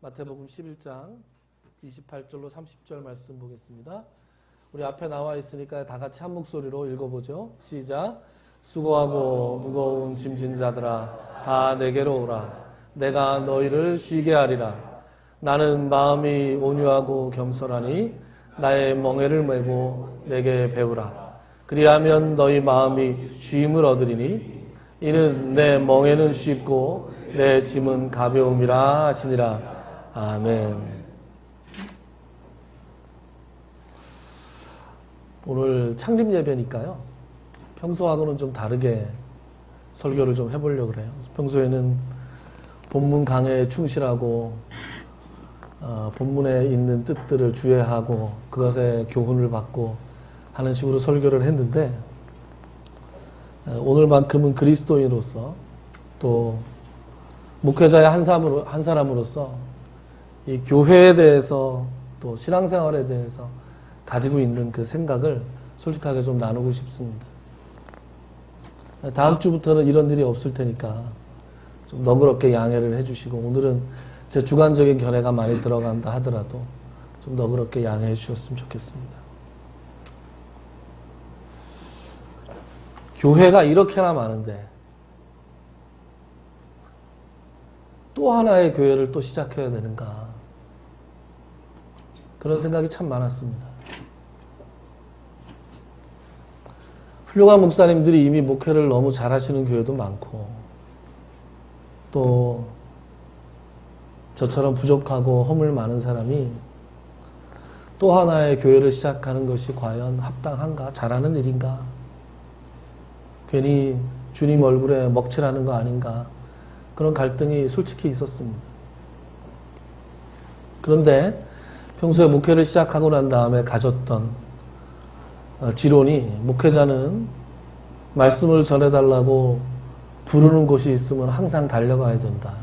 마태복음 11장 28절로 30절 말씀 보겠습니다. 우리 앞에 나와 있으니까 다 같이 한 목소리로 읽어보죠. 시작. 수고하고 무거운 짐진 자들아 다 내게로 오라. 내가 너희를 쉬게 하리라. 나는 마음이 온유하고 겸손하니 나의 멍에를 메고 내게 배우라. 그리하면 너희 마음이 쉼을 얻으리니 이는 내 멍에는 쉽고 내 짐은 가벼움이라 하시니라. 아멘. 오늘 창립 예배니까요. 평소하고는 좀 다르게 설교를 좀 해보려고 그래요. 평소에는 본문 강해에 충실하고 본문에 있는 뜻들을 주의하고 그것에 교훈을 받고 하는 식으로 설교를 했는데 오늘만큼은 그리스도인으로서 또 목회자의 한 사람으로서 이 교회에 대해서 또 신앙생활에 대해서 가지고 있는 그 생각을 솔직하게 좀 나누고 싶습니다. 다음 주부터는 이런 일이 없을 테니까 좀 너그럽게 양해를 해주시고 오늘은 제 주관적인 견해가 많이 들어간다 하더라도 좀 너그럽게 양해해 주셨으면 좋겠습니다. 교회가 이렇게나 많은데 또 하나의 교회를 또 시작해야 되는가 그런 생각이 참 많았습니다. 훌륭한 목사님들이 이미 목회를 너무 잘하시는 교회도 많고 또 저처럼 부족하고 허물 많은 사람이 또 하나의 교회를 시작하는 것이 과연 합당한가? 잘하는 일인가? 괜히 주님 얼굴에 먹칠하는 거 아닌가? 그런 갈등이 솔직히 있었습니다. 그런데 평소에 목회를 시작하고 난 다음에 가졌던 지론이 목회자는 말씀을 전해달라고 부르는 곳이 있으면 항상 달려가야 된다.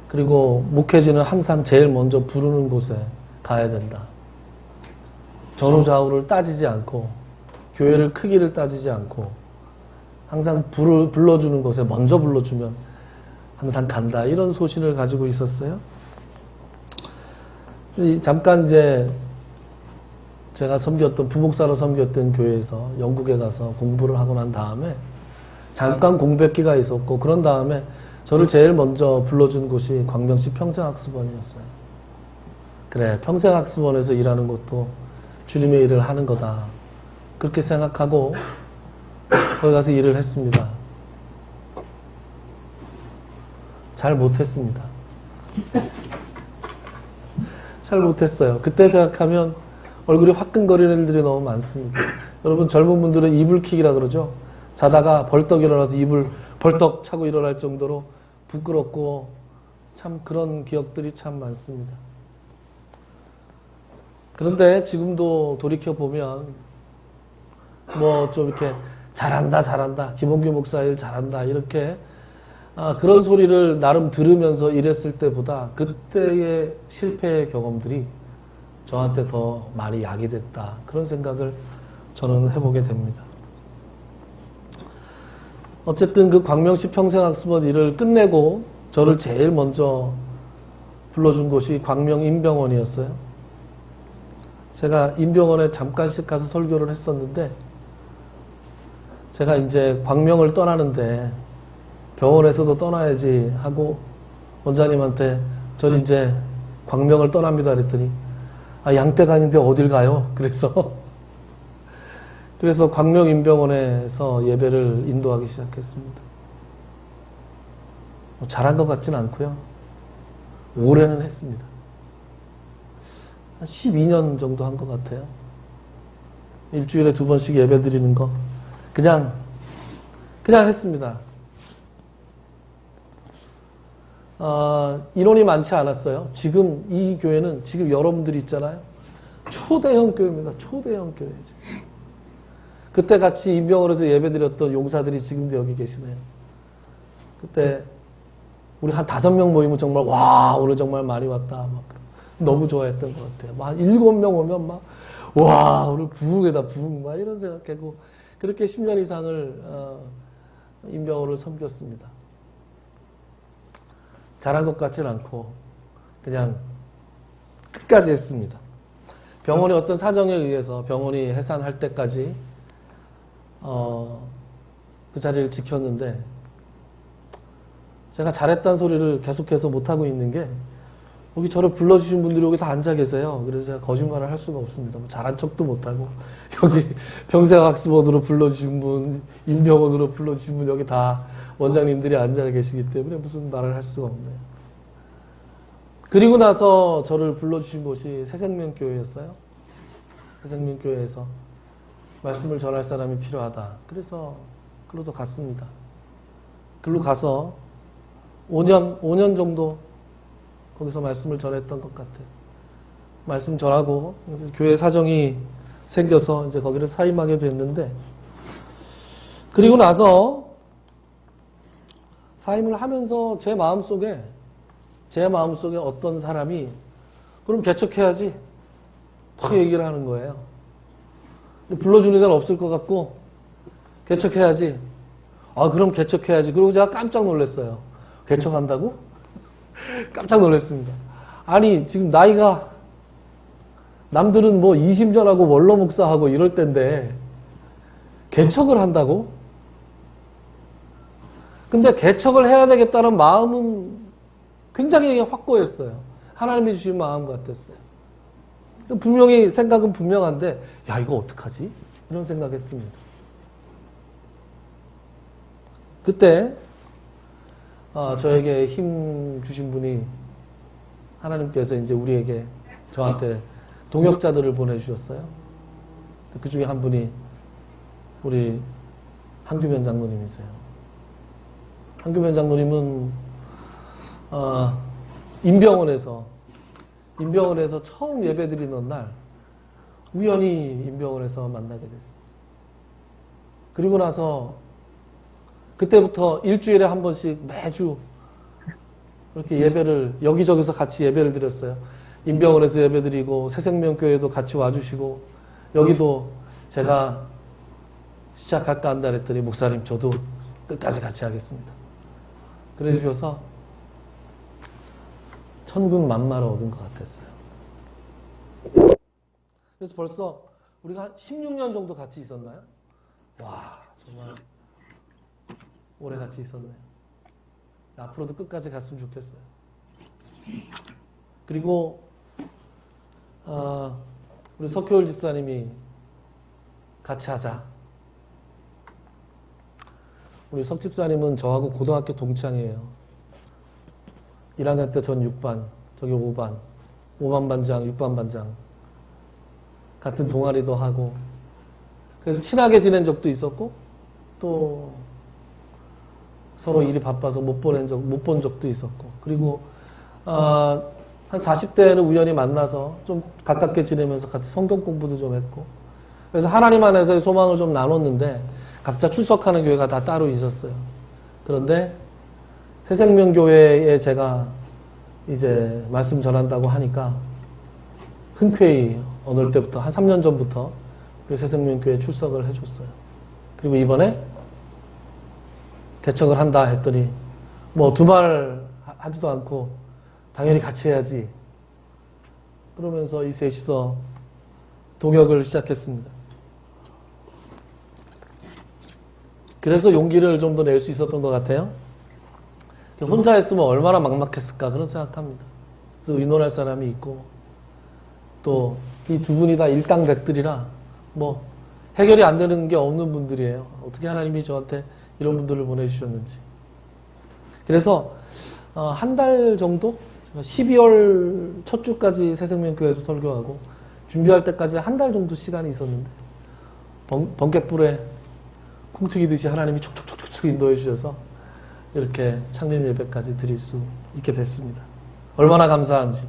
그리고 목회지는 항상 제일 먼저 부르는 곳에 가야 된다. 전후좌우를 따지지 않고 교회를 크기를 따지지 않고 항상 불러주는 곳에 먼저 불러주면 항상 간다. 이런 소신을 가지고 있었어요. 잠깐 이제 제가 부목사로 섬겼던 교회에서 영국에 가서 공부를 하고 난 다음에 잠깐 공백기가 있었고 그런 다음에 저를 제일 먼저 불러준 곳이 광명시 평생학습원이었어요. 그래, 평생학습원에서 일하는 것도 주님의 일을 하는 거다. 그렇게 생각하고 거기 가서 일을 했습니다. 잘 못했습니다. 잘 못했어요. 그때 생각하면 얼굴이 화끈거리는 일들이 너무 많습니다. 여러분 젊은 분들은 이불킥이라 그러죠. 자다가 벌떡 일어나서 이불 벌떡 차고 일어날 정도로 부끄럽고 참 그런 기억들이 참 많습니다. 그런데 지금도 돌이켜보면 뭐 좀 이렇게 잘한다 김홍규 목사 일 잘한다 이렇게 그런 소리를 나름 들으면서 일했을 때보다 그때의 실패의 경험들이 저한테 더 많이 약이 됐다. 그런 생각을 저는 해보게 됩니다. 어쨌든 그 광명시 평생학습원 일을 끝내고 저를 제일 먼저 불러준 곳이 광명 임병원이었어요. 제가 임병원에 잠깐씩 가서 설교를 했었는데 제가 이제 광명을 떠나는데 병원에서도 떠나야지 하고 원장님한테 저를 이제 광명을 떠납니다 그랬더니 양떼가 아닌데 어딜 가요? 그래서 광명임병원에서 예배를 인도하기 시작했습니다. 잘한 것 같지는 않고요. 오래는 했습니다. 한 12년 정도 한 것 같아요. 일주일에 2번씩 예배 드리는 거 그냥 했습니다. 인원이 많지 않았어요. 지금 이 교회는 지금 여러분들이 있잖아요. 초대형 교회입니다. 초대형 교회. 그때 같이 임병원에서 예배드렸던 용사들이 지금도 여기 계시네요. 그때 우리 한 5명 모이면 정말 와 오늘 정말 많이 왔다 막 너무 좋아했던 것 같아요. 한 7명 오면 막 와 오늘 부흥이다 부흥 막 이런 생각하고 그렇게 10년 이상을 임병원을 섬겼습니다. 잘한 것 같지는 않고 그냥 끝까지 했습니다. 병원이 어떤 사정에 의해서 병원이 해산할 때까지 그 자리를 지켰는데 제가 잘했다는 소리를 계속해서 못하고 있는 게 여기 저를 불러주신 분들이 여기 다 앉아 계세요. 그래서 제가 거짓말을 할 수가 없습니다. 뭐 잘한 척도 못하고 여기 평생학습원으로 불러주신 분, 인병원으로 불러주신 분 여기 다 원장님들이 앉아 계시기 때문에 무슨 말을 할 수가 없네요. 그리고 나서 저를 불러주신 곳이 새생명교회였어요. 새생명교회에서 말씀을 전할 사람이 필요하다. 그래서 글로도 갔습니다. 글로 가서 5년 정도 거기서 말씀을 전했던 것 같아요. 말씀 전하고 교회 사정이 생겨서 이제 거기를 사임하게 됐는데, 그리고 나서 사임을 하면서 제 마음속에 어떤 사람이 그럼 개척해야지 더 얘기를 하는 거예요. 불러주는 데는 없을 것 같고 개척해야지. 그럼 개척해야지. 그리고 제가 깜짝 놀랐어요. 개척한다고? 깜짝 놀랐습니다. 아니 지금 나이가 남들은 뭐 20년하고 원로 목사하고 이럴 때인데 개척을 한다고? 근데 개척을 해야 되겠다는 마음은 굉장히 확고했어요. 하나님이 주신 마음 같았어요. 분명히 생각은 분명한데 야 이거 어떡하지? 이런 생각했습니다. 그때 저에게 힘 주신 분이 하나님께서 이제 저한테 동역자들을 보내주셨어요. 그 중에 한 분이 우리 한규변 장로님이세요. 한규변 장로님은 인병원에서 처음 예배드리는 날 우연히 인병원에서 만나게 됐어요. 그리고 나서 그때부터 일주일에 한 번씩 매주 이렇게 예배를 여기저기서 같이 예배를 드렸어요. 인병원에서 예배드리고 새생명교회도 같이 와주시고 여기도 제가 시작할까 한다 그랬더니 목사님 저도 끝까지 같이 하겠습니다. 그래 주셔서 천군 만마를 얻은 것 같았어요. 그래서 벌써 우리가 한 16년 정도 같이 있었나요? 와 정말 오래 같이 있었네요. 앞으로도 끝까지 갔으면 좋겠어요. 그리고 우리 석효일 집사님이 같이 하자. 우리 석 집사님은 저하고 고등학교 동창이에요. 1학년 때 전 6반, 저기 5반, 5반 반장, 6반 반장. 같은 동아리도 하고. 그래서 친하게 지낸 적도 있었고, 또 서로 일이 바빠서 못 본 적도 있었고. 그리고 한 40대에는 우연히 만나서 좀 가깝게 지내면서 같이 성경 공부도 좀 했고. 그래서 하나님 안에서의 소망을 좀 나눴는데 각자 출석하는 교회가 다 따로 있었어요. 그런데 새생명교회에 제가 이제 말씀 전한다고 하니까 흔쾌히 어느 때부터 한 3년 전부터 우리 새생명교회에 출석을 해줬어요. 그리고 이번에 개척을 한다 했더니 뭐 두말 하지도 않고 당연히 같이 해야지 그러면서 이 셋이서 동역을 시작했습니다. 그래서 용기를 좀 더 낼 수 있었던 것 같아요. 혼자 했으면 얼마나 막막했을까 그런 생각합니다. 그래서 의논할 사람이 있고 또 이 두 분이 다 일당백들이라 뭐 해결이 안 되는 게 없는 분들이에요. 어떻게 하나님이 저한테 이런 분들을 보내주셨는지. 그래서 한 달 정도 12월 첫 주까지 새생명교회에서 설교하고 준비할 때까지 한 달 정도 시간이 있었는데 번갯불에 콩 튀기듯이 하나님이 촉촉촉촉 인도해 주셔서 이렇게 창립 예배까지 드릴 수 있게 됐습니다. 얼마나 감사한지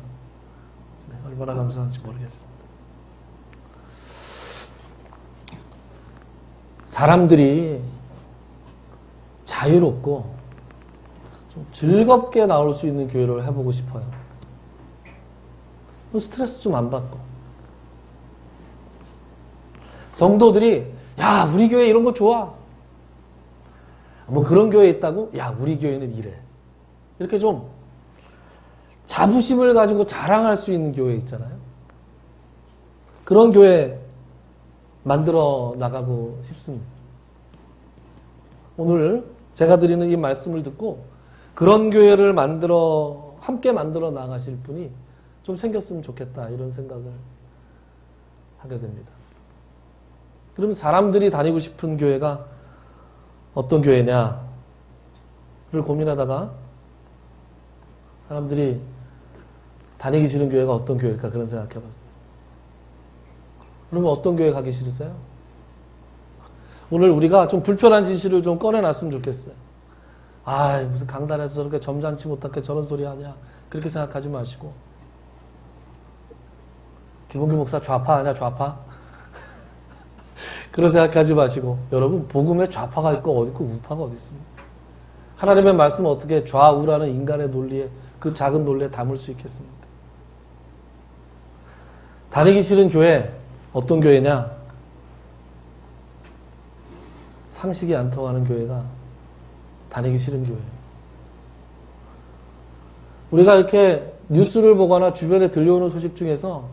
모르겠습니다. 사람들이 자유롭고 좀 즐겁게 나올 수 있는 교회를 해보고 싶어요. 스트레스 좀 안 받고. 성도들이 야 우리 교회 이런 거 좋아. 뭐 그런 교회 있다고? 야 우리 교회는 이래. 이렇게 좀 자부심을 가지고 자랑할 수 있는 교회 있잖아요. 그런 교회 만들어 나가고 싶습니다. 오늘 제가 드리는 이 말씀을 듣고 그런 교회를 함께 만들어 나가실 분이 좀 생겼으면 좋겠다 이런 생각을 하게 됩니다. 그러면 사람들이 다니고 싶은 교회가 어떤 교회냐를 고민하다가 사람들이 다니기 싫은 교회가 어떤 교회일까 그런 생각 해봤어요. 그러면 어떤 교회 가기 싫으세요? 오늘 우리가 좀 불편한 진실을 좀 꺼내놨으면 좋겠어요. 아, 무슨 강단에서 저렇게 점잖지 못하게 저런 소리 하냐 그렇게 생각하지 마시고 김홍규 목사 좌파하냐 좌파? 그런 생각하지 마시고 여러분 복음에 좌파가 있고 어디 있고 우파가 어디 있습니까? 하나님의 말씀을 어떻게 좌우라는 인간의 논리에 그 작은 논리에 담을 수 있겠습니까? 다니기 싫은 교회 어떤 교회냐? 상식이 안 통하는 교회가 다니기 싫은 교회예요. 우리가 이렇게 뉴스를 보거나 주변에 들려오는 소식 중에서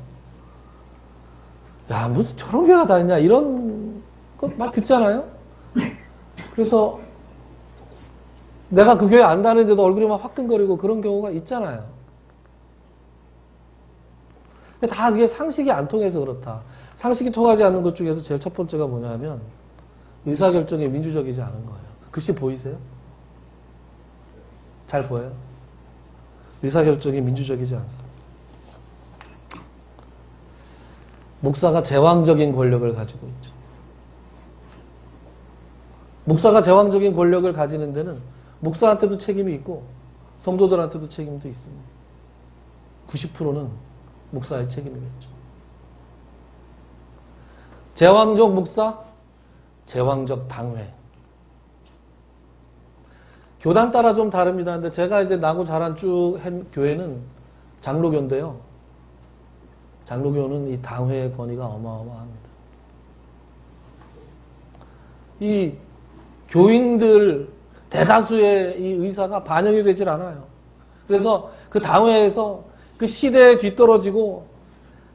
야 무슨 저런 교회가 다 있냐 이런 거 막 듣잖아요. 그래서 내가 그 교회 안 다니는데도 얼굴이 막 화끈거리고 그런 경우가 있잖아요. 다 그게 상식이 안 통해서 그렇다. 상식이 통하지 않는 것 중에서 제일 첫 번째가 뭐냐면 의사결정이 민주적이지 않은 거예요. 글씨 보이세요? 잘 보여요? 의사결정이 민주적이지 않습니다. 목사가 제왕적인 권력을 가지고 있죠. 목사가 제왕적인 권력을 가지는 데는 목사한테도 책임이 있고 성도들한테도 책임도 있습니다. 90%는 목사의 책임이겠죠. 제왕적 목사, 제왕적 당회. 교단 따라 좀 다릅니다. 근데 제가 이제 나고 자란 쭉 한 교회는 장로교인데요. 장로교는 이 당회의 권위가 어마어마합니다. 이 교인들 대다수의 이 의사가 반영이 되질 않아요. 그래서 그 당회에서 그 시대에 뒤떨어지고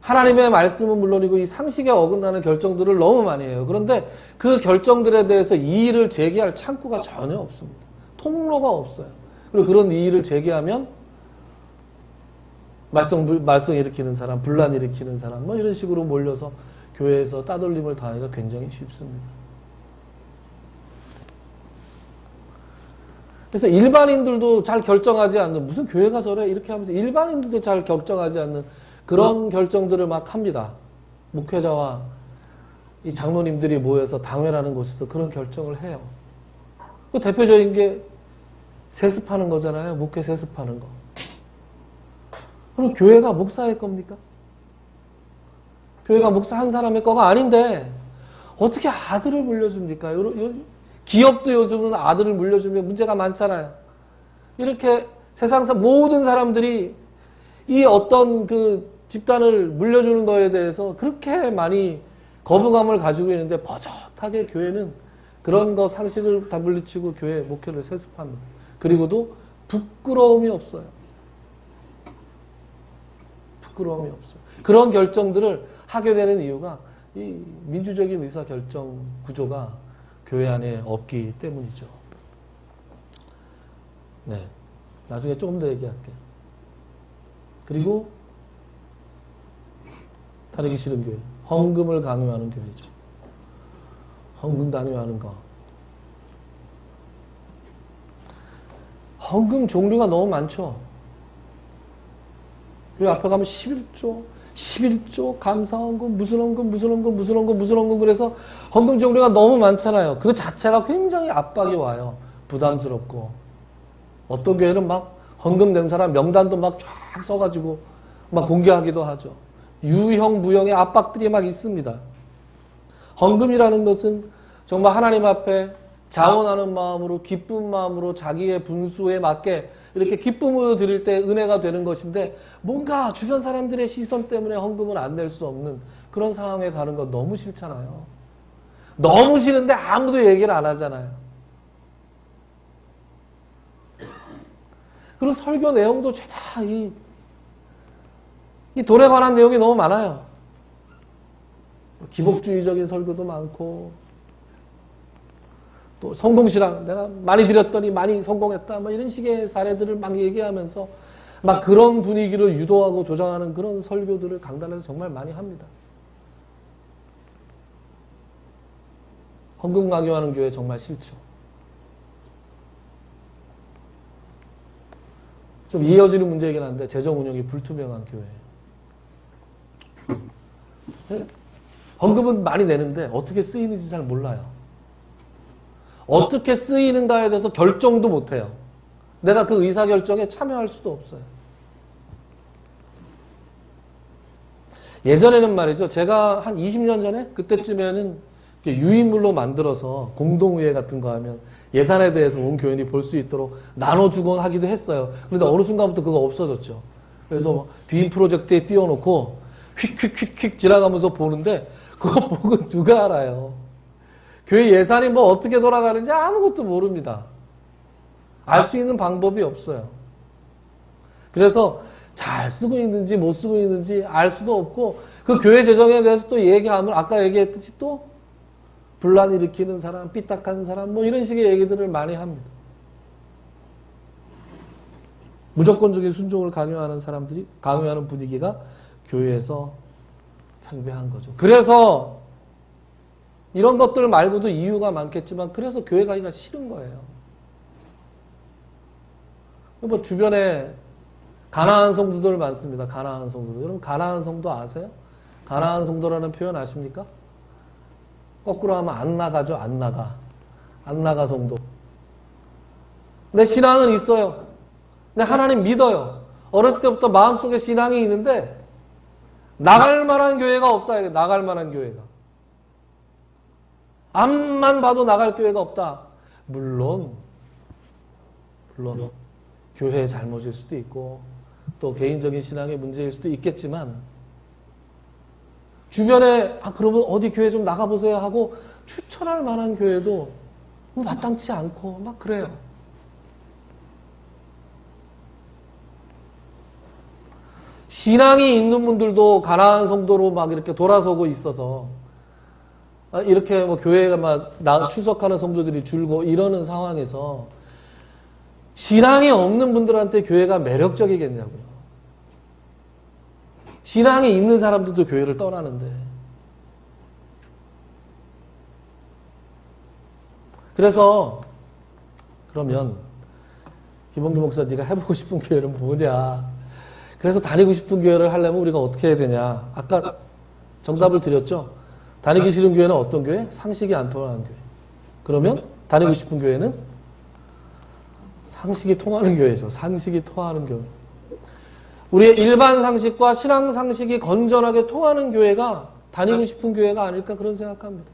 하나님의 말씀은 물론이고 이 상식에 어긋나는 결정들을 너무 많이 해요. 그런데 그 결정들에 대해서 이의를 제기할 창구가 전혀 없습니다. 통로가 없어요. 그리고 그런 이의를 제기하면 말썽 일으키는 사람, 분란 일으키는 사람 뭐 이런 식으로 몰려서 교회에서 따돌림을 당하기가 굉장히 쉽습니다. 그래서 일반인들도 잘 결정하지 않는 무슨 교회가 저래 이렇게 하면서 일반인들도 잘 결정하지 않는 그런 결정들을 막 합니다. 목회자와 이 장로님들이 모여서 당회라는 곳에서 그런 결정을 해요. 그 대표적인 게 세습하는 거잖아요. 목회 세습하는 거. 그럼 교회가 목사의 겁니까? 교회가 목사 한 사람의 거가 아닌데 어떻게 아들을 물려줍니까? 기업도 요즘은 아들을 물려주면 문제가 많잖아요. 이렇게 세상사 모든 사람들이 이 어떤 그 집단을 물려주는 거에 대해서 그렇게 많이 거부감을 가지고 있는데 버젓하게 교회는 그런 거 상식을 다 물리치고 교회 목회를 세습합니다. 그리고도 부끄러움이 없어요. 부끄러움이 없어요. 그런 결정들을 하게 되는 이유가 이 민주적인 의사결정 구조가 교회 안에 없기 때문이죠. 네, 나중에 조금 더 얘기할게요. 그리고 다니기 싫은 교회, 헌금을 강요하는 교회죠. 헌금 강요하는 거. 헌금 종류가 너무 많죠. 교회 앞에 가면 11조, 감사헌금, 무슨 헌금, 그래서 헌금 종류가 너무 많잖아요. 그 자체가 굉장히 압박이 와요. 부담스럽고. 어떤 교회는 막 헌금 낸 사람 명단도 막 쫙 써가지고 막 공개하기도 하죠. 유형, 무형의 압박들이 막 있습니다. 헌금이라는 것은 정말 하나님 앞에 자원하는 마음으로, 기쁜 마음으로 자기의 분수에 맞게 이렇게 기쁨으로 드릴 때 은혜가 되는 것인데 뭔가 주변 사람들의 시선 때문에 헌금을 안 낼 수 없는 그런 상황에 가는 거 너무 싫잖아요. 너무 싫은데 아무도 얘기를 안 하잖아요. 그리고 설교 내용도 죄다 이 이 돈에 관한 내용이 너무 많아요. 기복주의적인 설교도 많고, 또 성공신앙, 내가 많이 드렸더니 많이 성공했다, 뭐 이런 식의 사례들을 막 얘기하면서 막 그런 분위기를 유도하고 조장하는 그런 설교들을 강단에서 정말 많이 합니다. 헌금 강요하는 교회 정말 싫죠. 좀 이어지는 문제이긴 한데 재정 운영이 불투명한 교회. 헌금은 많이 내는데 어떻게 쓰이는지 잘 몰라요. 어떻게 쓰이는가에 대해서 결정도 못해요. 내가 그 의사결정에 참여할 수도 없어요. 예전에는 말이죠. 제가 한 20년 전에 그때쯤에는 유인물로 만들어서 공동의회 같은 거 하면 예산에 대해서 온 교인이 볼 수 있도록 나눠주곤 하기도 했어요. 그런데 어느 순간부터 그거 없어졌죠. 그래서 비인 프로젝트에 띄워놓고 휙휙휙휙 지나가면서 보는데 그거 보고 누가 알아요. 교회 예산이 뭐 어떻게 돌아가는지 아무것도 모릅니다. 알 수 있는 방법이 없어요. 그래서 잘 쓰고 있는지 못 쓰고 있는지 알 수도 없고 그 교회 재정에 대해서 또 얘기하면 아까 얘기했듯이 또 분란 일으키는 사람, 삐딱한 사람 뭐 이런 식의 얘기들을 많이 합니다. 무조건적인 순종을 강요하는 사람들이 강요하는 분위기가 교회에서 팽배한 거죠. 그래서 이런 것들 말고도 이유가 많겠지만 그래서 교회 가기가 싫은 거예요. 뭐 주변에 가난한 성도들 많습니다. 가난한 성도들. 여러분 가난한 성도 아세요? 가난한 성도라는 표현 아십니까? 거꾸로 하면 안 나가죠. 안 나가. 안 나가 성도. 내 신앙은 있어요. 내 하나님 믿어요. 어렸을 때부터 마음속에 신앙이 있는데 나갈 만한 교회가 없다. 나갈 만한 교회가. 앞만 봐도 나갈 교회가 없다. 물론 교회의 잘못일 수도 있고 또 개인적인 신앙의 문제일 수도 있겠지만 주변에 그러면 어디 교회 좀 나가보세요 하고 추천할 만한 교회도 마땅치 않고 막 그래요. 신앙이 있는 분들도 가난한 성도로 막 이렇게 돌아서고 있어서 이렇게 뭐 교회가 막 출석하는 성도들이 줄고 이러는 상황에서 신앙이 없는 분들한테 교회가 매력적이겠냐고요. 신앙이 있는 사람들도 교회를 떠나는데. 그래서 그러면 김원규 목사 네가 해보고 싶은 교회는 뭐냐. 그래서 다니고 싶은 교회를 하려면 우리가 어떻게 해야 되냐. 아까 정답을 드렸죠. 다니기 싫은 교회는 어떤 교회? 상식이 안 통하는 교회. 그러면 다니고 싶은 교회는 상식이 통하는 교회죠. 상식이 통하는 교회. 우리의 일반 상식과 신앙 상식이 건전하게 통하는 교회가 다니고 싶은 교회가 아닐까 그런 생각합니다.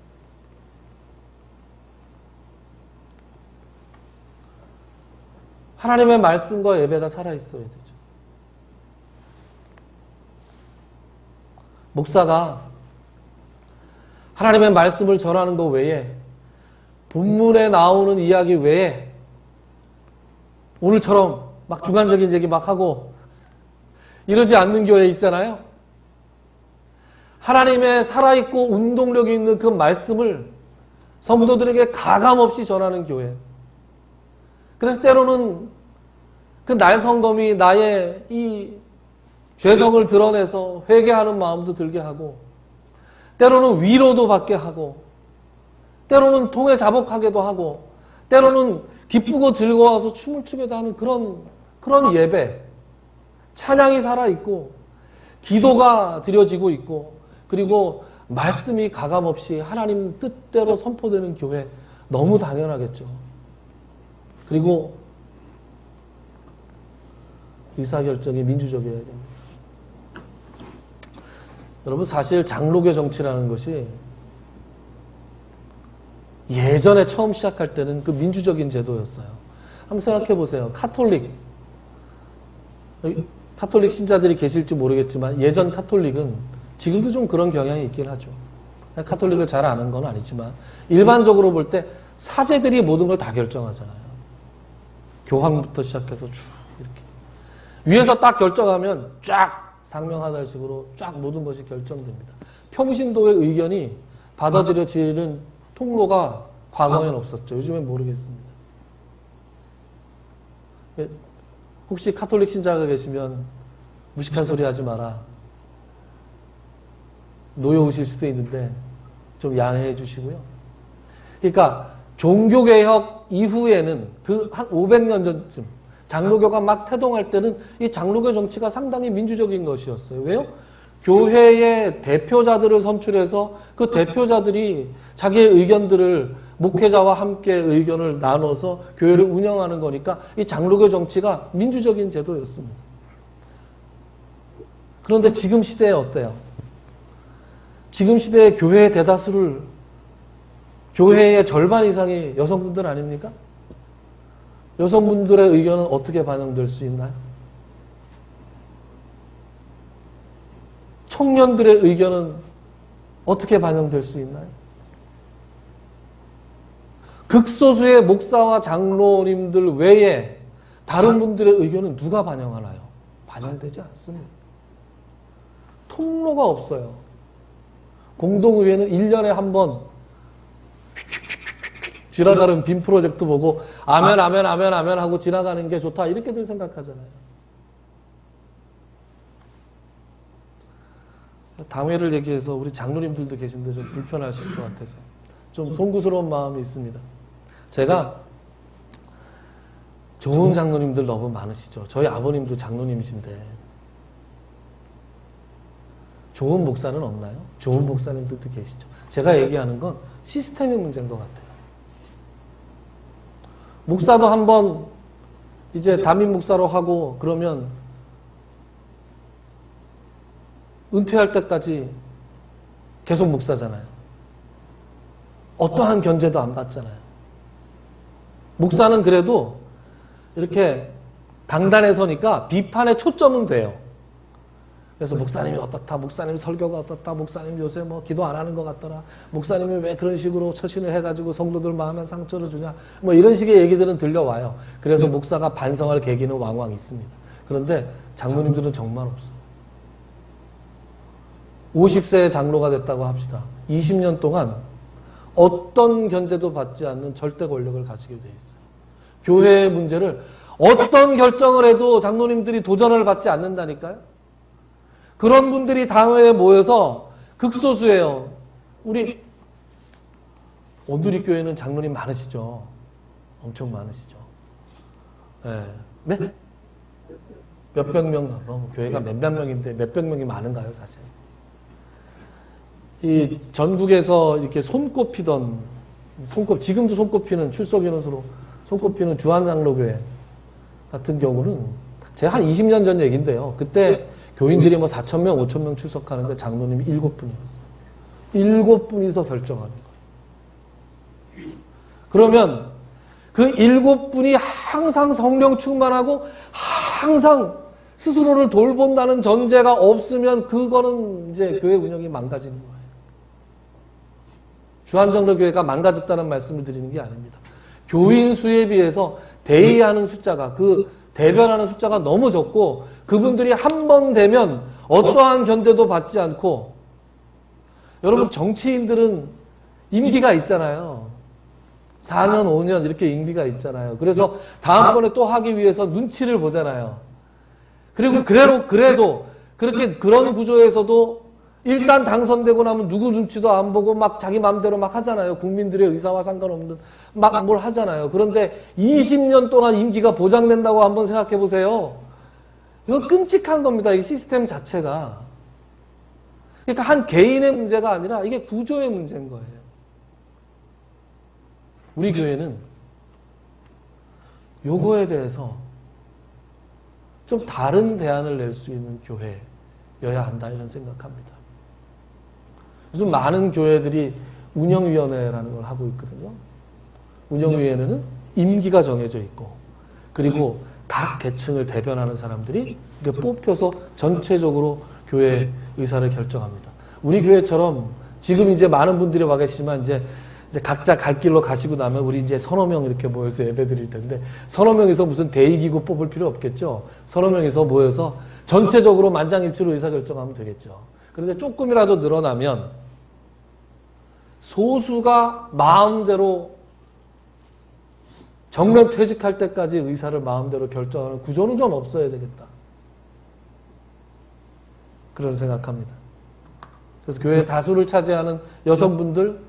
하나님의 말씀과 예배가 살아있어야 되죠. 목사가 하나님의 말씀을 전하는 것 외에 본문에 나오는 이야기 외에 오늘처럼 막 주관적인 얘기 막 하고 이러지 않는 교회 있잖아요. 하나님의 살아있고 운동력이 있는 그 말씀을 성도들에게 가감없이 전하는 교회. 그래서 때로는 그 날성검이 나의 이 죄성을 드러내서 회개하는 마음도 들게 하고 때로는 위로도 받게 하고 때로는 통해 자복하게도 하고 때로는 기쁘고 즐거워서 춤을 추게도 하는 그런 예배, 찬양이 살아있고 기도가 드려지고 있고 그리고 말씀이 가감없이 하나님 뜻대로 선포되는 교회 너무 당연하겠죠. 그리고 의사결정이 민주적이어야 됩니다. 여러분 사실 장로교 정치라는 것이 예전에 처음 시작할 때는 그 민주적인 제도였어요. 한번 생각해 보세요. 카톨릭 신자들이 계실지 모르겠지만 예전 카톨릭은 지금도 좀 그런 경향이 있긴 하죠. 카톨릭을 잘 아는 건 아니지만 일반적으로 볼 때 사제들이 모든 걸 다 결정하잖아요. 교황부터 시작해서 쭉 이렇게 위에서 딱 결정하면 쫙 상명하달 식으로 쫙 모든 것이 결정됩니다. 평신도의 의견이 받아들여지는 통로가 과거엔 없었죠. 요즘엔 모르겠습니다. 혹시 카톨릭 신자가 계시면 무식한 소리 하지 마라. 노여우실 수도 있는데 좀 양해해 주시고요. 그러니까 종교개혁 이후에는 그 한 500년 전쯤 장로교가 막 태동할 때는 이 장로교 정치가 상당히 민주적인 것이었어요. 왜요? 교회의 대표자들을 선출해서 그 대표자들이 자기의 의견들을 목회자와 함께 의견을 나눠서 교회를 운영하는 거니까 이 장로교 정치가 민주적인 제도였습니다. 그런데 지금 시대에 어때요? 지금 시대의 교회의 대다수를 교회의 절반 이상이 여성분들 아닙니까? 여성분들의 의견은 어떻게 반영될 수 있나요? 청년들의 의견은 어떻게 반영될 수 있나요? 극소수의 목사와 장로님들 외에 다른 분들의 의견은 누가 반영하나요? 반영되지 않습니다. 통로가 없어요. 공동의회는 1년에 한 번 지나가는 빔 프로젝트 보고 아멘 아멘 아멘 아멘 하고 지나가는 게 좋다 이렇게들 생각하잖아요. 당회를 얘기해서 우리 장로님들도 계신데 좀 불편하실 것 같아서 좀 송구스러운 마음이 있습니다. 제가 좋은 장로님들 너무 많으시죠. 저희 아버님도 장로님이신데 좋은 목사는 없나요? 좋은 목사님들도 계시죠. 제가 얘기하는 건 시스템의 문제인 것 같아요. 목사도 한번 이제 담임 목사로 하고 그러면 은퇴할 때까지 계속 목사잖아요. 어떠한 견제도 안 받잖아요. 목사는 그래도 이렇게 강단에 서니까 비판의 초점은 돼요. 그래서 목사님이 어떻다, 목사님 설교가 어떻다, 목사님 요새 뭐 기도 안 하는 것 같더라, 목사님이 왜 그런 식으로 처신을 해가지고 성도들 마음에 상처를 주냐, 뭐 이런 식의 얘기들은 들려와요. 그래서 목사가 반성할 계기는 왕왕 있습니다. 그런데 장로님들은 정말 없어요. 50세의 장로가 됐다고 합시다. 20년 동안 어떤 견제도 받지 않는 절대 권력을 가지게 돼 있어요. 교회의 문제를 어떤 결정을 해도 장로님들이 도전을 받지 않는다니까요. 그런 분들이 당회에 모여서 극소수예요. 우리 온누리 교회는 장로님 많으시죠? 엄청 많으시죠? 네? 네? 몇백 명, 교회가 몇몇 명인데 몇백 명이 많은가요, 사실? 이 전국에서 이렇게 지금도 손꼽히는 출석 인원수로 손꼽히는 주한장로교회 같은 경우는 제가 한 20년 전 얘기인데요. 그때 교인들이 뭐 4,000명, 5,000명 출석하는데 장로님이 7분이었어요. 7분이서 결정하는 거예요. 그러면 그 7분이 항상 성령 충만하고 항상 스스로를 돌본다는 전제가 없으면 그거는 이제 교회 운영이 망가지는 거예요. 주한장로교회가 망가졌다는 말씀을 드리는 게 아닙니다. 교인 수에 비해서 대의하는 숫자가, 그 대변하는 숫자가 너무 적고 그분들이 한 번 되면 어떠한 견제도 받지 않고, 여러분 정치인들은 임기가 있잖아요. 4년, 5년 이렇게 임기가 있잖아요. 그래서 다음번에 또 하기 위해서 눈치를 보잖아요. 그리고 그래도 그렇게 그런 구조에서도 일단 당선되고 나면 누구 눈치도 안 보고 막 자기 마음대로 막 하잖아요. 국민들의 의사와 상관없는 막 뭘 하잖아요. 그런데 20년 동안 임기가 보장된다고 한번 생각해 보세요. 이거 끔찍한 겁니다. 이 시스템 자체가. 그러니까 한 개인의 문제가 아니라 이게 구조의 문제인 거예요. 우리 교회는 요거에 대해서 좀 다른 대안을 낼 수 있는 교회여야 한다 이런 생각합니다. 요즘 많은 교회들이 운영위원회라는 걸 하고 있거든요. 운영위원회는 임기가 정해져 있고, 그리고 각 계층을 대변하는 사람들이 뽑혀서 전체적으로 교회 의사를 결정합니다. 우리 교회처럼 지금 이제 많은 분들이 와 계시지만 이제 이제 각자 갈 길로 가시고 나면 우리 이제 서너 명 이렇게 모여서 예배 드릴 텐데, 서너 명이서 무슨 대의기구 뽑을 필요 없겠죠. 서너 명이서 모여서 전체적으로 만장일치로 의사결정하면 되겠죠. 그런데 조금이라도 늘어나면 소수가 마음대로 정면 퇴직할 때까지 의사를 마음대로 결정하는 구조는 좀 없어야 되겠다. 그런 생각합니다. 그래서 교회 다수를 차지하는 여성분들,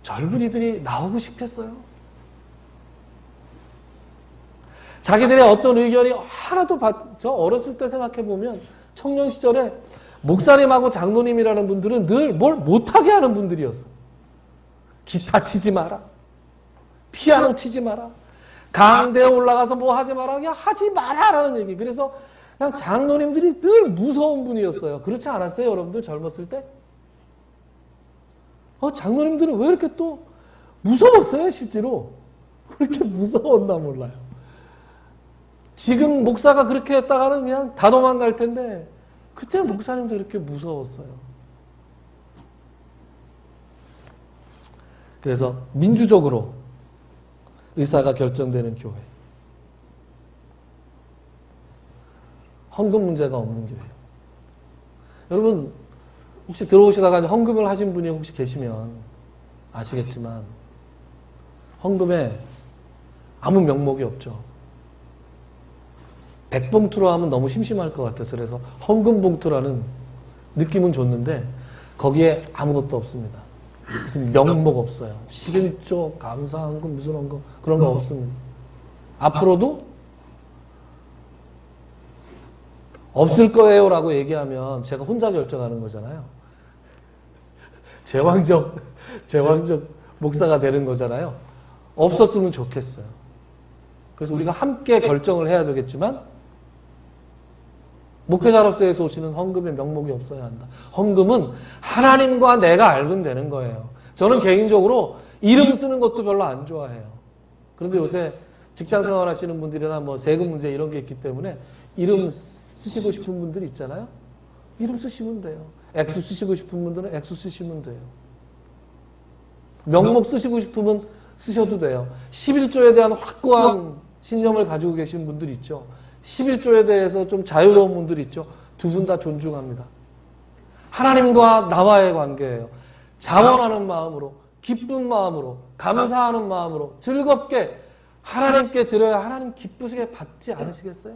젊은이들이 나오고 싶겠어요. 자기들의 어떤 의견이 하나도 저 어렸을 때 생각해보면 청년 시절에 목사님하고 장로님이라는 분들은 늘 뭘 못하게 하는 분들이었어. 기타 치지 마라. 피아노 치지 마라. 강대에 올라가서 뭐 하지 마라. 그냥 하지 마라라는 얘기. 그래서 그냥 장로님들이 늘 무서운 분이었어요. 그렇지 않았어요, 여러분들 젊었을 때? 장로님들은 왜 이렇게 또 무서웠어요, 실제로? 왜 이렇게 무서웠나 몰라요. 지금 목사가 그렇게 했다가는 그냥 다 도망갈 텐데, 그때 목사님도 이렇게 무서웠어요. 그래서 민주적으로 의사가 결정되는 교회. 헌금 문제가 없는 교회. 여러분, 혹시 들어오시다가 헌금을 하신 분이 혹시 계시면 아시겠지만, 헌금에 아무 명목이 없죠. 100봉투로 하면 너무 심심할 것 같아서 그래서 헌금 봉투라는 느낌은 줬는데 거기에 아무것도 없습니다. 무슨 명목 없어요. 11조, 감사헌금, 무슨 헌금 그런 거 없습니다. 앞으로도 없을 거예요 라고 얘기하면 제가 혼자 결정하는 거잖아요. 제왕적 목사가 되는 거잖아요. 없었으면 좋겠어요. 그래서 우리가 함께 결정을 해야 되겠지만 목회자로서에서 오시는 헌금의 명목이 없어야 한다. 헌금은 하나님과 내가 알면 되는 거예요. 저는 개인적으로 이름 쓰는 것도 별로 안 좋아해요. 그런데 요새 직장생활 하시는 분들이나 뭐 세금 문제 이런 게 있기 때문에 이름 쓰시고 싶은 분들이 있잖아요. 이름 쓰시면 돼요. 액수 쓰시고 싶은 분들은 액수 쓰시면 돼요. 명목 쓰시고 싶으면 쓰셔도 돼요. 11조에 대한 확고한 신념을 가지고 계신 분들 있죠. 11조에 대해서 좀 자유로운 분들 있죠. 두 분 다 존중합니다. 하나님과 나와의 관계예요. 자원하는 마음으로, 기쁜 마음으로, 감사하는 마음으로 즐겁게 하나님께 드려야 하나님 기쁘시게 받지 않으시겠어요?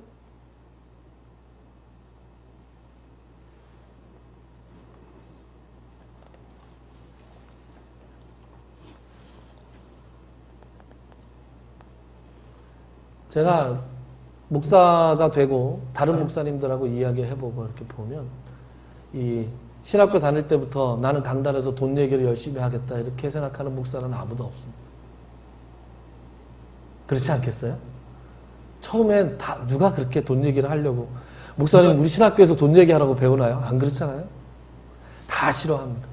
제가 목사가 되고 다른 목사님들하고 이야기해보고 이렇게 보면 이 신학교 다닐 때부터 나는 강단에서 돈 얘기를 열심히 하겠다 이렇게 생각하는 목사는 아무도 없습니다. 그렇지 않겠어요? 처음엔 다 누가 그렇게 돈 얘기를 하려고 목사님 우리 신학교에서 돈 얘기하라고 배우나요? 안 그렇잖아요? 다 싫어합니다.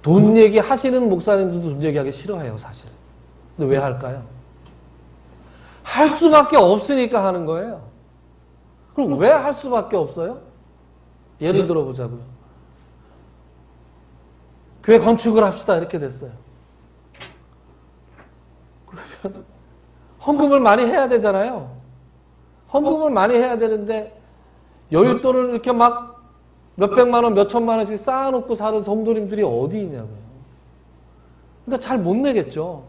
돈 얘기 하시는 목사님들도 돈 얘기하기 싫어해요, 사실. 근데 왜 할까요? 할 수밖에 없으니까 하는 거예요. 그럼 왜 할 수밖에 없어요? 예를 들어보자고요. 교회 건축을 합시다 이렇게 됐어요. 그러면 헌금을 많이 해야 되잖아요. 헌금을 많이 해야 되는데 여윳돈을 이렇게 막 몇백만 원, 몇천만 원씩 쌓아놓고 사는 성도님들이 어디 있냐고요. 그러니까 잘 못 내겠죠.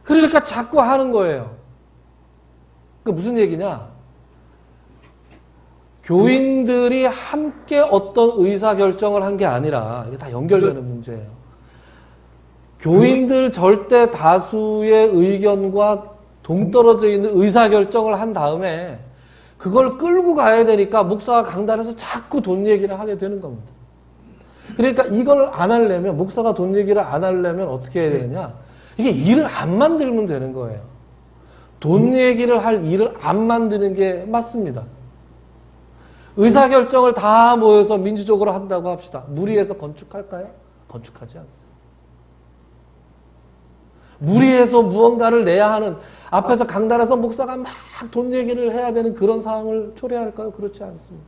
그러니까 자꾸 하는 거예요. 그러니까 무슨 얘기냐? 교인들이 함께 어떤 의사결정을 한 게 아니라 이게 다 연결되는 문제예요. 교인들 절대 다수의 의견과 동떨어져 있는 의사결정을 한 다음에 그걸 끌고 가야 되니까 목사가 강단에서 자꾸 돈 얘기를 하게 되는 겁니다. 그러니까 이걸 안 하려면, 목사가 돈 얘기를 안 하려면 어떻게 해야 되느냐? 이게 일을 안 만들면 되는 거예요. 돈 얘기를 할 일을 안 만드는 게 맞습니다. 의사결정을 다 모여서 민주적으로 한다고 합시다. 무리해서 건축할까요? 건축하지 않습니다. 무리해서 무언가를 내야 하는, 앞에서 강단에서 목사가 막 돈 얘기를 해야 되는 그런 상황을 초래할까요? 그렇지 않습니다.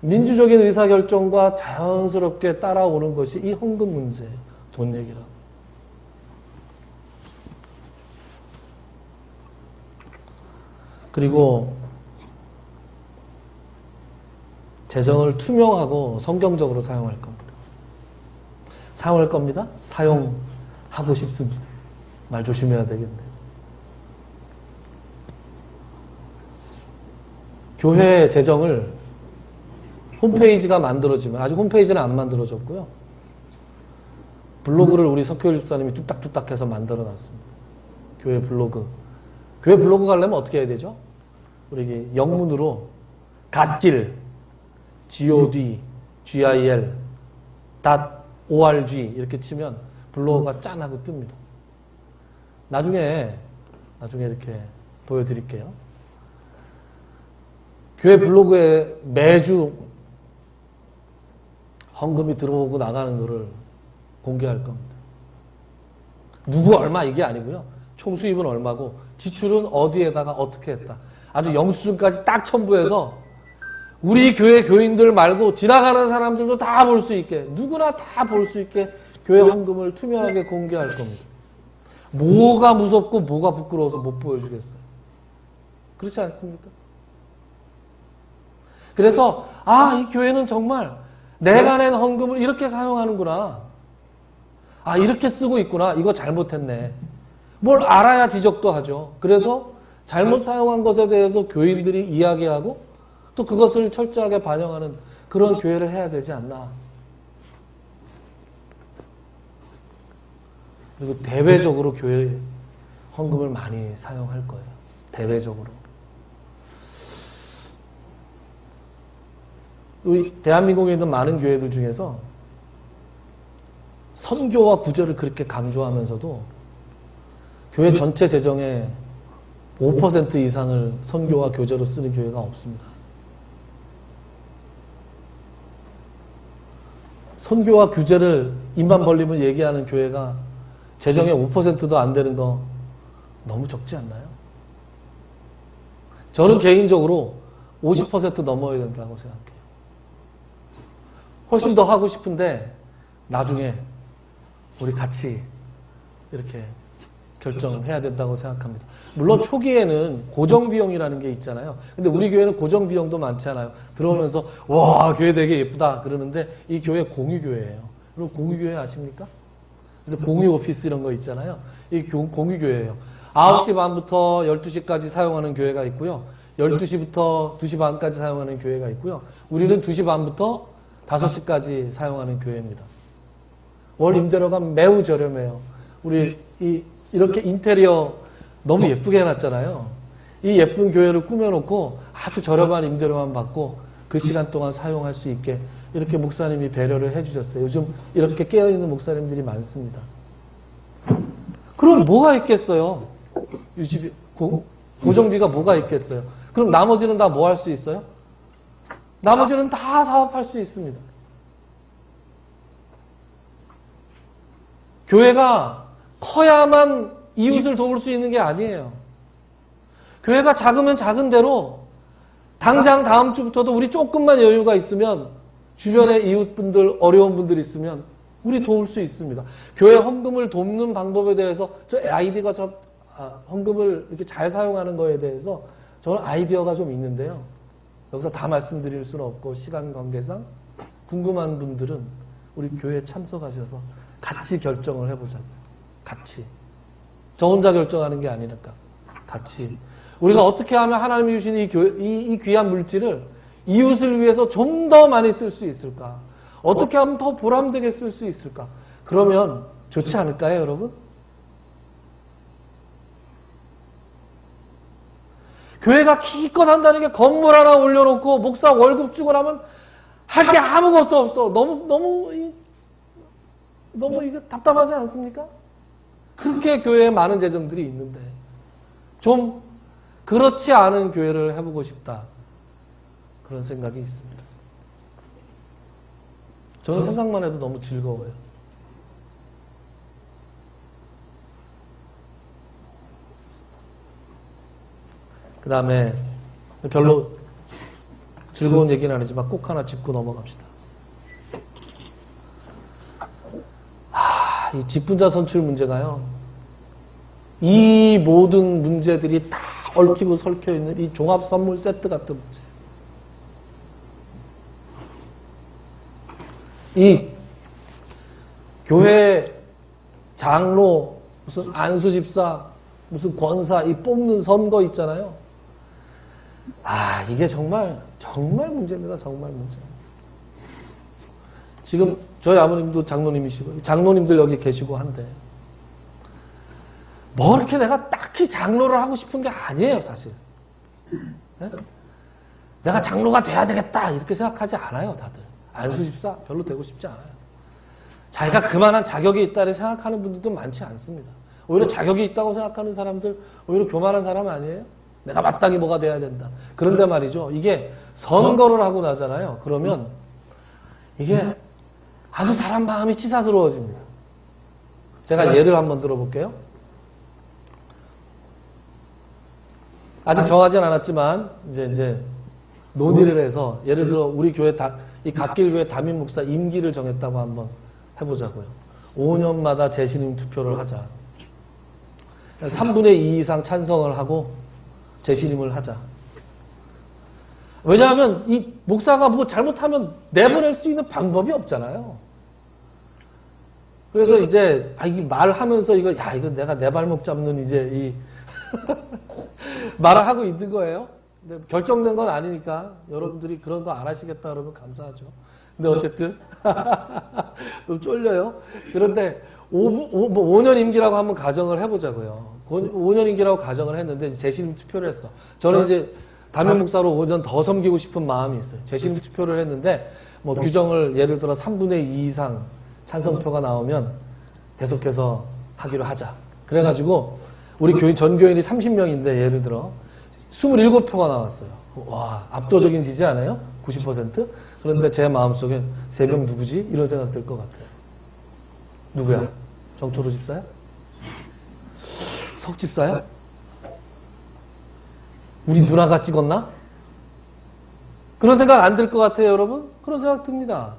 민주적인 의사결정과 자연스럽게 따라오는 것이 이 헌금 문제예요. 돈 얘기라. 그리고 재정을 투명하고 성경적으로 사용할 겁니다. 사용할 겁니다. 사용하고 싶습니다. 말 조심해야 되겠네요. 교회 재정을 홈페이지가 만들어지면, 아직 홈페이지는 안 만들어졌고요. 블로그를 우리 석효일 집사님이 뚝딱뚝딱 해서 만들어 놨습니다. 교회 블로그. 교회 블로그 가려면 어떻게 해야 되죠? 우리 영문으로 갓길, god, gil, .org 이렇게 치면 블로그가 짠 하고 뜹니다. 나중에 이렇게 보여드릴게요. 교회 블로그에 매주 헌금이 들어오고 나가는 거를 공개할 겁니다. 누구 얼마 이게 아니고요. 총 수입은 얼마고 지출은 어디에다가 어떻게 했다. 아주 영수증까지 딱 첨부해서 우리 교회 교인들 말고 지나가는 사람들도 다 볼 수 있게, 누구나 다 볼 수 있게 교회 헌금을 투명하게 공개할 겁니다. 뭐가 무섭고 뭐가 부끄러워서 못 보여주겠어요. 그렇지 않습니까? 그래서 이 교회는 정말 내가 낸 헌금을 이렇게 사용하는구나. 이렇게 쓰고 있구나. 이거 잘못했네. 뭘 알아야 지적도 하죠. 그래서 잘못 사용한 것에 대해서 교인들이 이야기하고 또 그것을 철저하게 반영하는 그런 교회를 해야 되지 않나. 그리고 대외적으로 교회 헌금을 많이 사용할 거예요. 대외적으로. 우리 대한민국에 있는 많은 교회들 중에서 선교와 구제를 그렇게 강조하면서도 교회 전체 재정의 5% 이상을 선교와 교제로 쓰는 교회가 없습니다. 선교와 규제를 입만 벌리면 얘기하는 교회가 재정의 5%도 안 되는 거 너무 적지 않나요? 저는 개인적으로 50% 넘어야 된다고 생각해요. 훨씬 더 하고 싶은데 나중에 우리 같이 이렇게 결정해야 된다고 생각합니다. 물론 초기에는 고정비용이라는 게 있잖아요. 근데 우리 교회는 고정비용도 많지 않아요. 들어오면서 와 교회 되게 예쁘다 그러는데 이 교회 공유교회예요. 그럼 공유교회 아십니까? 그래서 공유 오피스 이런 거 있잖아요. 이 공유교회예요. 9시 반부터 12시까지 사용하는 교회가 있고요. 12시부터 2시 반까지 사용하는 교회가 있고요. 우리는 2시 반부터 5시까지 사용하는 교회입니다. 월 임대료가 매우 저렴해요. 우리 이렇게 인테리어 너무 예쁘게 해놨잖아요. 이 예쁜 교회를 꾸며놓고 아주 저렴한 임대료만 받고 그 시간 동안 사용할 수 있게 이렇게 목사님이 배려를 해주셨어요. 요즘 이렇게 깨어있는 목사님들이 많습니다. 그럼 뭐가 있겠어요? 유지비, 고정비가 뭐가 있겠어요? 그럼 나머지는 다 뭐 할 수 있어요? 나머지는 다 사업할 수 있습니다. 교회가 커야만 이웃을 도울 수 있는 게 아니에요. 교회가 작으면 작은 대로 당장 다음 주부터도 우리 조금만 여유가 있으면 주변에 이웃분들, 어려운 분들 있으면 우리 도울 수 있습니다. 교회 헌금을 돕는 방법에 대해서 헌금을 이렇게 잘 사용하는 거에 대해서 저는 아이디어가 좀 있는데요. 여기서 다 말씀드릴 수는 없고 시간 관계상 궁금한 분들은 우리 교회에 참석하셔서 같이 결정을 해보자고요. 같이. 저 혼자 결정하는 게 아니니까 같이. 우리가 어떻게 하면 하나님이 주신 이 귀한 물질을 이웃을 위해서 좀 더 많이 쓸 수 있을까? 어떻게 하면 더 보람되게 쓸 수 있을까? 그러면 좋지 않을까요, 여러분? 교회가 기껏 한다는 게 건물 하나 올려놓고 목사 월급 주고 나면 할 게 아무것도 없어. 너무 이거 답답하지 않습니까? 그렇게 교회에 많은 재정들이 있는데 좀 그렇지 않은 교회를 해보고 싶다. 그런 생각이 있습니다. 저는 생각만 해도 너무 즐거워요. 그 다음에 별로 즐거운 얘기는 아니지만 꼭 하나 짚고 넘어갑시다. 이 직분자 선출 문제가요. 이 모든 문제들이 다 얽히고 설켜 있는 이 종합 선물 세트 같은 문제. 이 교회 장로, 무슨 안수집사, 무슨 권사, 이 뽑는 선거 있잖아요. 이게 정말 문제입니다. 정말 문제. 지금 저희 아버님도 장로님이시고, 장로님들 여기 계시고 한데, 뭐 이렇게 내가 딱히 장로를 하고 싶은 게 아니에요, 사실. 네? 내가 장로가 돼야 되겠다, 이렇게 생각하지 않아요, 다들. 안수집사 별로 되고 싶지 않아요. 자기가 그만한 자격이 있다고 생각하는 분들도 많지 않습니다. 오히려 자격이 있다고 생각하는 사람들, 오히려 교만한 사람 아니에요? 내가 마땅히 뭐가 돼야 된다. 그런데 말이죠. 이게 선거를 하고 나잖아요. 그러면 이게 아주 사람 마음이 치사스러워집니다. 제가 예를 한번 들어볼게요. 아직 정하진 않았지만 이제 논의를 해서 예를 들어 우리 교회 이 갓길교회 담임 목사 임기를 정했다고 한번 해보자고요. 5년마다 재신임 투표를 하자. 3분의 2 이상 찬성을 하고 재신임을 하자. 왜냐하면 이 목사가 뭐 잘못하면 내보낼 수 있는 방법이 없잖아요. 그래서 이제 이 말하면서 이거 내가 내 발목 잡는 이제 이 말을 하고 있는 거예요. 근데 결정된 건 아니니까 여러분들이 그런 거 안 하시겠다 그러면 감사하죠. 근데 어쨌든 좀 쫄려요. 그런데 5년 임기라고 한번 가정을 해보자고요. 5년 임기라고 가정을 했는데 재신임 투표를 했어. 저는 이제 담임 목사로 5년 더 섬기고 싶은 마음이 있어요. 재신임 투표를 했는데 뭐 규정을 예를 들어 3분의 2 이상 찬성표가 나오면 계속해서 하기로 하자. 그래가지고 우리 교인 전 교인이 30명인데 예를 들어 27표가 나왔어요. 와, 압도적인 지지 않아요? 90%? 그런데 제 마음속에 3명 누구지? 이런 생각 들 것 같아요. 누구야? 정초로 집사야? 석 집사야? 우리 누나가 찍었나? 그런 생각 안 들 것 같아요, 여러분? 그런 생각 듭니다.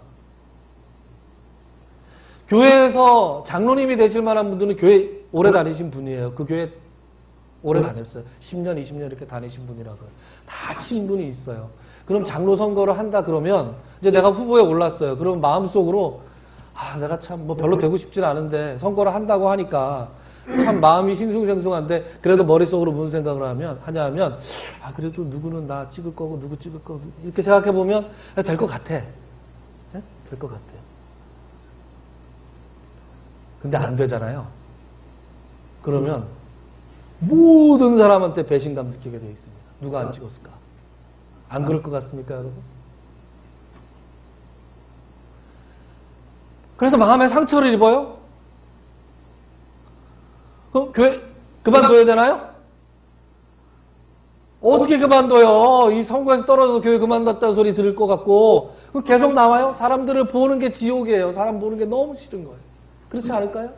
교회에서 장로님이 되실 만한 분들은 교회 오래 다니신 분이에요. 그 교회 오래 다녔어요. 10년, 20년 이렇게 다니신 분이라고요. 다 친분이 있어요. 그럼 장로 선거를 한다 그러면 이제 내가 후보에 올랐어요. 그럼 마음속으로 내가 참 뭐 별로 되고 싶진 않은데 선거를 한다고 하니까 참 마음이 싱숭생숭한데 그래도 머릿속으로 무슨 생각을 하냐면 그래도 누구는 나 찍을 거고 누구 찍을 거고 이렇게 생각해 보면 될 것 같아. 네? 될 것 같아요. 근데 안 되잖아요. 그러면 모든 사람한테 배신감 느끼게 되어 있습니다. 누가 안 찍었을까? 안 그럴 것 같습니까, 여러분? 그래서 마음에 상처를 입어요? 그럼 교회 그만둬야 되나요? 어떻게 그만둬요? 이 선거에서 떨어져서 교회 그만뒀다는 소리 들을 것 같고 계속 나와요? 사람들을 보는 게 지옥이에요. 사람 보는 게 너무 싫은 거예요. 그렇지 않을까요?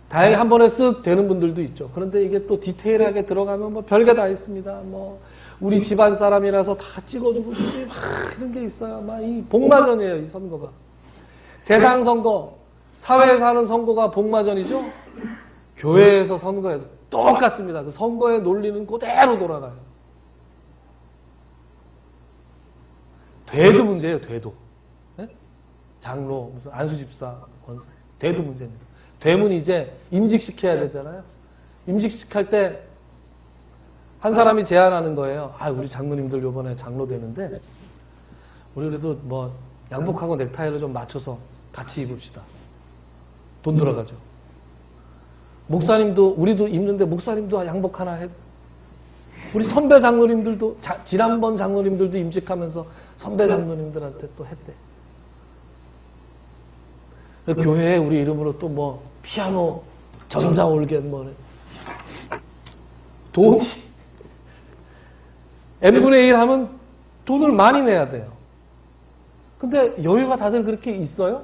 다행히 한 번에 쓱 되는 분들도 있죠. 그런데 이게 또 디테일하게 들어가면 뭐 별게 다 있습니다. 뭐 우리 집안 사람이라서 다 찍어주고 이런 게 있어요. 막 이 복마전이에요, 이 선거가. 세상 선거, 사회에서 하는 선거가 복마전이죠. 교회에서 선거해도 똑같습니다. 그 선거의 논리는 그대로 돌아가요. 돼도 문제예요, 돼도. 네? 장로, 무슨 안수집사, 권사, 돼도 문제입니다. 되면 이제 임직시켜야 되잖아요. 임직시킬 때 한 사람이 제안하는 거예요. 우리 장로님들 요번에 장로 되는데 우리 그래도 뭐 양복하고 넥타이를 좀 맞춰서 같이 입읍시다. 돈 들어가죠. 목사님도 우리도 입는데 목사님도 양복 하나 해. 우리 선배 장로님들도 지난번 장로님들도 임직하면서 선배 장로님들한테 또 했대. 교회에 우리 이름으로 또 뭐 피아노 전자올겐 뭐 돈이 n분의 1 하면 돈을 많이 내야 돼요. 근데 여유가 다들 그렇게 있어요?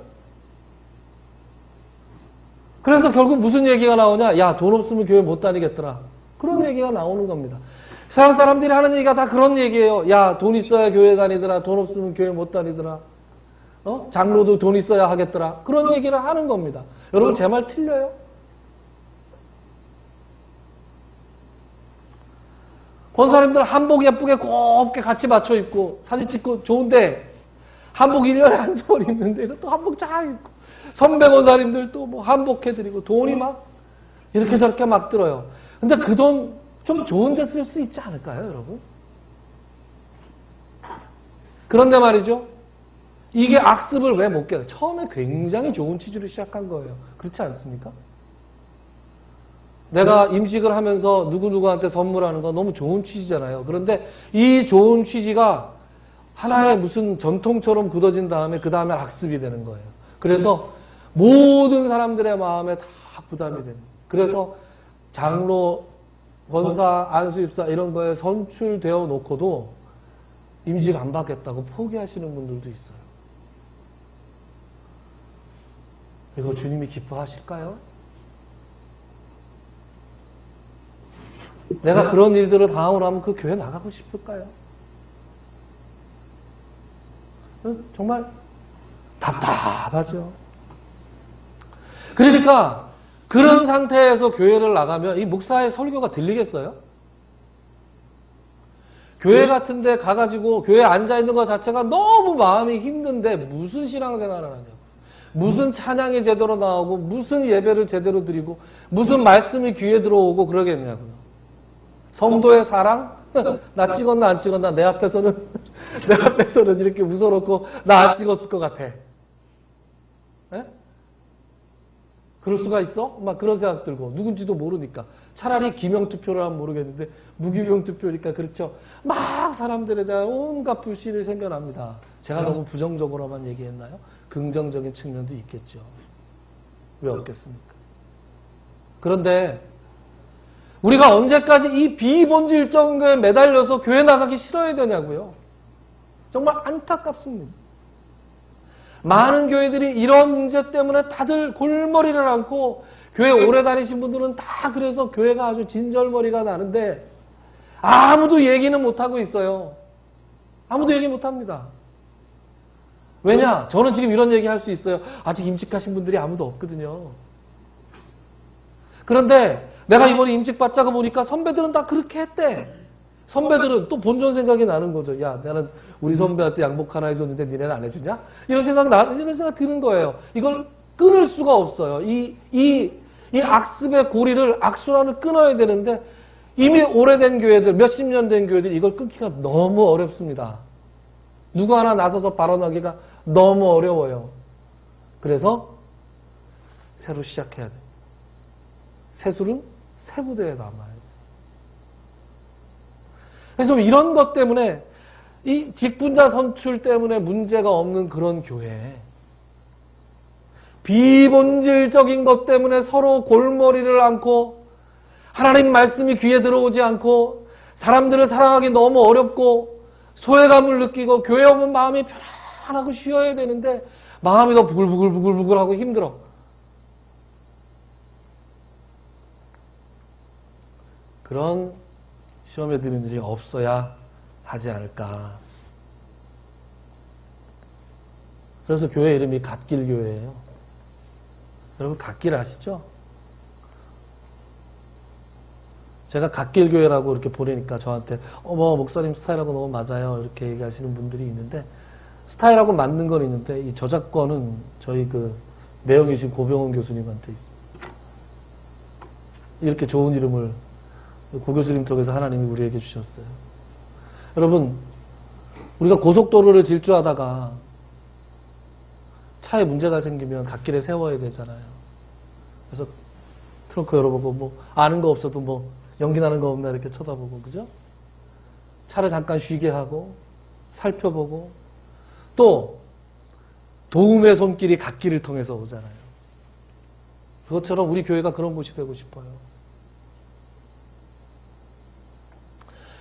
그래서 결국 무슨 얘기가 나오냐? 야, 돈 없으면 교회 못 다니겠더라. 그런 얘기가 나오는 겁니다. 세상 사람들이 하는 얘기가 다 그런 얘기예요. 야, 돈 있어야 교회 다니더라. 돈 없으면 교회 못 다니더라. 장로도 돈 있어야 하겠더라. 그런 얘기를 하는 겁니다. 여러분 제 말 틀려요? 권사님들 한복 예쁘게 곱게 같이 맞춰 입고 사진 찍고 좋은데 한복 1년에 한 번 입는데 이것도 한복 잘 입고 선배 권사님들 또 뭐 한복 해드리고 돈이 막 이렇게 저렇게 막 들어요. 근데 그 돈 좀 좋은 데 쓸 수 있지 않을까요, 여러분? 그런데 말이죠. 이게 악습을 왜 못 깨요? 처음에 굉장히 좋은 취지로 시작한 거예요. 그렇지 않습니까? 내가 임직을 하면서 누구누구한테 선물하는 거 너무 좋은 취지잖아요. 그런데 이 좋은 취지가 하나의 무슨 전통처럼 굳어진 다음에 그 다음에 악습이 되는 거예요. 그래서 모든 사람들의 마음에 다 부담이 됩니다. 그래서 장로, 권사, 안수입사 이런 거에 선출되어 놓고도 임직 안 받겠다고 포기하시는 분들도 있어요. 이거 주님이 기뻐하실까요? 내가 그런 일들을 당하고 나면 그 교회 나가고 싶을까요? 정말 답답하죠. 그러니까 그런 상태에서 교회를 나가면 이 목사의 설교가 들리겠어요? 교회 같은 데 가가지고 교회에 앉아있는 것 자체가 너무 마음이 힘든데 무슨 신앙생활을 하냐고. 무슨 찬양이 제대로 나오고 무슨 예배를 제대로 드리고 무슨 말씀이 귀에 들어오고 그러겠냐고요. 성도의 사랑? 나 찍었나 안 찍었나 내 앞에서는 이렇게 웃어놓고 나 안 찍었을 것 같아. 에? 그럴 수가 있어? 막 그런 생각 들고 누군지도 모르니까 차라리 기명투표를 하면 모르겠는데 무기명투표니까 그렇죠. 막 사람들에 대한 온갖 불신이 생겨납니다. 제가 너무 부정적으로만 얘기했나요? 긍정적인 측면도 있겠죠. 왜 없겠습니까? 그런데 우리가 언제까지 이 비본질적인 거에 매달려서 교회 나가기 싫어야 되냐고요. 정말 안타깝습니다. 많은 교회들이 이런 문제 때문에 다들 골머리를 앓고 교회 오래 다니신 분들은 다 그래서 교회가 아주 진절머리가 나는데 아무도 얘기는 못하고 있어요. 아무도 얘기 못합니다. 왜냐? 저는 지금 이런 얘기 할 수 있어요. 아직 임직하신 분들이 아무도 없거든요. 그런데 내가 이번에 임직 받자고 보니까 선배들은 다 그렇게 했대. 선배들은 또 본전 생각이 나는 거죠. 야, 나는 우리 선배한테 양복 하나 해줬는데 니네는 안 해주냐? 이런 생각 드는 거예요. 이걸 끊을 수가 없어요. 이 악습의 고리를, 악순환을 끊어야 되는데 이미 오래된 교회들, 몇십 년 된 교회들 이걸 끊기가 너무 어렵습니다. 누구 하나 나서서 발언하기가 너무 어려워요. 그래서 새로 시작해야 돼요. 새술은 새 부대에 남아요. 그래서 이런 것 때문에 이 직분자 선출 때문에 문제가 없는 그런 교회, 비본질적인 것 때문에 서로 골머리를 앓고 하나님 말씀이 귀에 들어오지 않고 사람들을 사랑하기 너무 어렵고 소외감을 느끼고 교회 오면 마음이 편안하고 쉬어야 되는데 마음이 더 부글부글하고 힘들어. 그런 시험에 드는 일이 없어야 하지 않을까. 그래서 교회 이름이 갓길교회예요. 여러분 갓길 아시죠? 제가 갓길교회라고 이렇게 보내니까 저한테 목사님 스타일하고 너무 맞아요 이렇게 얘기하시는 분들이 있는데 스타일하고 맞는 건 있는데 이 저작권은 저희 그 매형이신 고병원 교수님한테 있습니다. 이렇게 좋은 이름을 고 교수님 통해서 하나님이 우리에게 주셨어요. 여러분 우리가 고속도로를 질주하다가 차에 문제가 생기면 갓길에 세워야 되잖아요. 그래서 트렁크 열어보고 뭐 아는 거 없어도 뭐 연기 나는 거 없나 이렇게 쳐다보고 그죠? 차를 잠깐 쉬게 하고 살펴보고 또 도움의 손길이 갓길을 통해서 오잖아요. 그것처럼 우리 교회가 그런 곳이 되고 싶어요.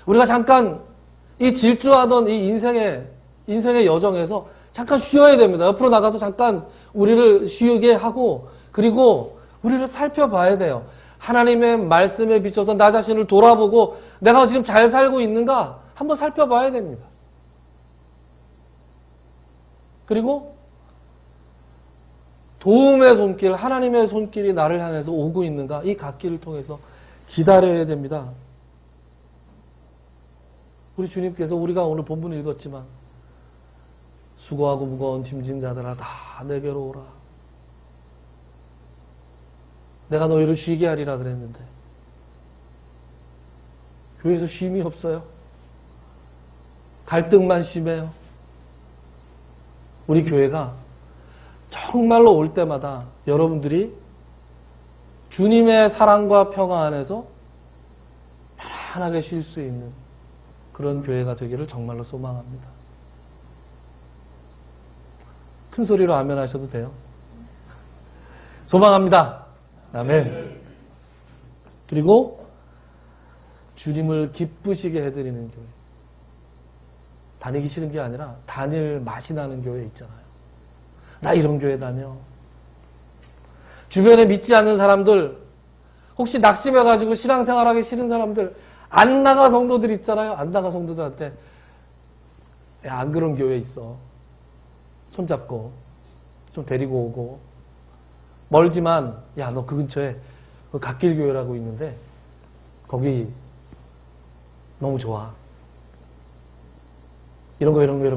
우리가 잠깐 이 질주하던 이 인생의 여정에서 잠깐 쉬어야 됩니다. 옆으로 나가서 잠깐 우리를 쉬게 하고 그리고 우리를 살펴봐야 돼요. 하나님의 말씀에 비춰서 나 자신을 돌아보고 내가 지금 잘 살고 있는가 한번 살펴봐야 됩니다. 그리고 도움의 손길, 하나님의 손길이 나를 향해서 오고 있는가? 이 갓길을 통해서 기다려야 됩니다. 우리 주님께서 우리가 오늘 본문 읽었지만 수고하고 무거운 짐진 자들아 다 내게로 오라. 내가 너희를 쉬게 하리라 그랬는데 교회에서 쉼이 없어요. 갈등만 심해요. 우리 교회가 정말로 올 때마다 여러분들이 주님의 사랑과 평화 안에서 편안하게 쉴 수 있는 그런 교회가 되기를 정말로 소망합니다. 큰 소리로 아멘 하셔도 돼요. 소망합니다. 아멘. 그리고 주님을 기쁘시게 해드리는 교회. 다니기 싫은 게 아니라 다닐 맛이 나는 교회 있잖아요. 나 이런 교회 다녀. 주변에 믿지 않는 사람들, 혹시 낙심해가지고 신앙생활하기 싫은 사람들, 안 나가 성도들 있잖아요. 안 나가 성도들한테 야, 안 그런 교회 있어. 손잡고 좀 데리고 오고 멀지만 야, 너 그 근처에 그 갓길 교회라고 있는데 거기 너무 좋아. 이런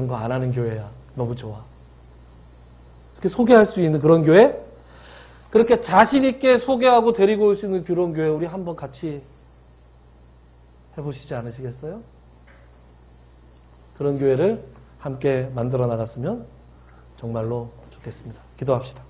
거 안 하는 교회야. 너무 좋아. 이렇게 소개할 수 있는 그런 교회, 그렇게 자신 있게 소개하고 데리고 올 수 있는 그런 교회 우리 한번 같이 해보시지 않으시겠어요? 그런 교회를 함께 만들어 나갔으면 정말로 좋겠습니다. 기도합시다.